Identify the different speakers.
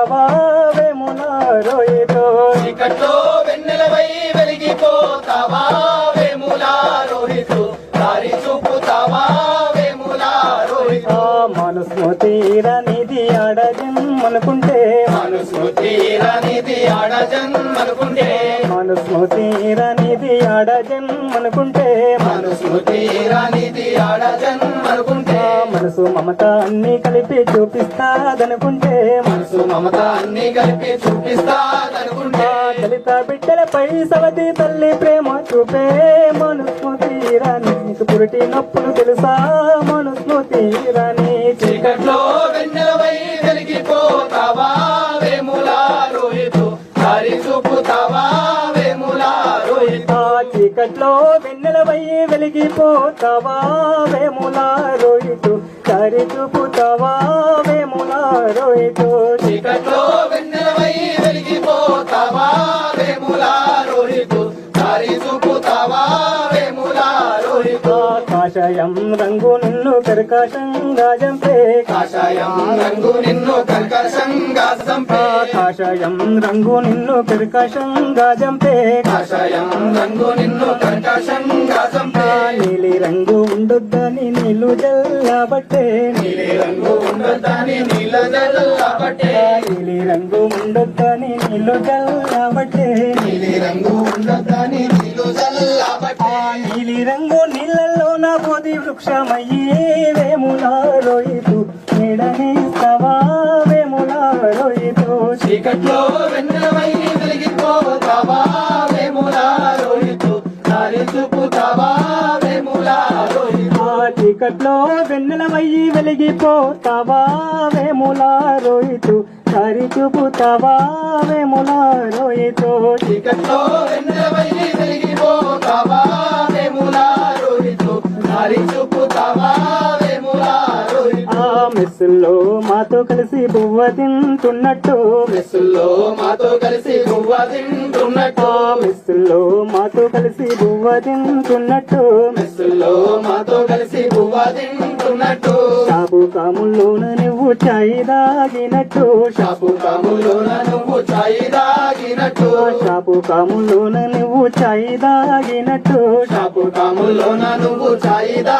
Speaker 1: చూపుతావా వేముల రోహితో
Speaker 2: చీకట్లో వెన్నెలవై వెలిగిపోతావా వేముల రోహితో దారి చూపుతావా వేముల రోహితో
Speaker 1: మనసు తీరనిది ఆడజన్మనుకుంటే
Speaker 2: మనసు తీరనిది ఆడజన్మనుకుంటే
Speaker 1: మనసు తీరనిది ఆడజన్మనుకుంటే
Speaker 2: మనసు తీరనిది ఆడజన్మనుకుంటే
Speaker 1: మనసు మమత అన్ని కలిపి చూపిస్తాదనుకుంటే
Speaker 2: మనసు మమత అన్ని కలిపి చూపిస్తాదనుకుంటే
Speaker 1: దళిత బిడ్డలపై సవతి తల్లి ప్రేమ చూపే మనసు తీరని నీకు పురిటి నొప్పులు తెలుసా మనసు తీరని
Speaker 2: చీకట్లో వెన్నెలవై వెలిగిపోతావా వేముల రోహితో దారి చూపుతావా వేముల రోహితో
Speaker 1: చీకట్లో వెన్నెలవై వెలిగిపోతావా వేముల రోహితు దారి చూపుతావా వేముల రోహితు
Speaker 2: చీకట్లో వెన్నెలవై వెలిగిపోతావా వేముల రోహితో దారి చూపుతావా వేముల రోహితో
Speaker 1: కాషాయం రంగు నిన్ను కర్కశంగా చంపే
Speaker 2: కాషాయం రంగు నిన్ను కర్కశంగా చంపే
Speaker 1: కాషాయం రంగు నిన్ను కర్కశంగా చంపే
Speaker 2: కాషాయం రంగు నిన్ను కర్కశంగా చంపే
Speaker 1: నీలి రంగు ఉండొద్దని నీళ్లు జల్లబట్టే
Speaker 2: నీలి రంగు ఉండొద్దని నీళ్ళ జల్లబట్టే
Speaker 1: నీలి రంగు ఉండొద్దని నీళ్లు జల్లబట్టే
Speaker 2: నీలి రంగు ఉండొద్దని నీళ్ళు జల్లబట్టే
Speaker 1: నీలి రంగు నీళ్ళల్లో నా బోధి వృక్షమయ్యి వేముల రోహితు నీడనిస్తావా వేముల రోహితు
Speaker 2: చీకట్లో వెన్నెలవై వెలిగిపోతావా వేముల రోహితు దారి చూపుతావా వేముల రోహితు
Speaker 1: చీకట్లో వెన్నెలవయ్యి వెలిగిపోతావా వేముల రోహితు దారి చూపుతావా వేముల రోహితు
Speaker 2: చీకట్లో వెన్నెలవై వెలిగిపోతావా వేముల రోహితు దారి చూపుతావా వేముల రోహితు
Speaker 1: మెస్సుల్లో మాతో కలిసి బువ్వ తింటున్నట్టు
Speaker 2: మెస్సుల్లో మాతో కలిసి బువ్వ తింటున్నట్టు
Speaker 1: మెస్సుల్లో మాతో కలిసి బువ్వ తింటున్నట్టు
Speaker 2: మెస్సుల్లో మాతో కలిసి బువ్వ తింటున్నట్టు
Speaker 1: షాపు కాముల్లోన నువ్వు చాయి దాగినట్టు
Speaker 2: షాపు కాములోన నువ్వు చాయి దాగినట్టు
Speaker 1: షాపు కాముల్లోన నువ్వు చాయి దాగినట్టు
Speaker 2: షాపు కాములోన నువ్వు చాయి దా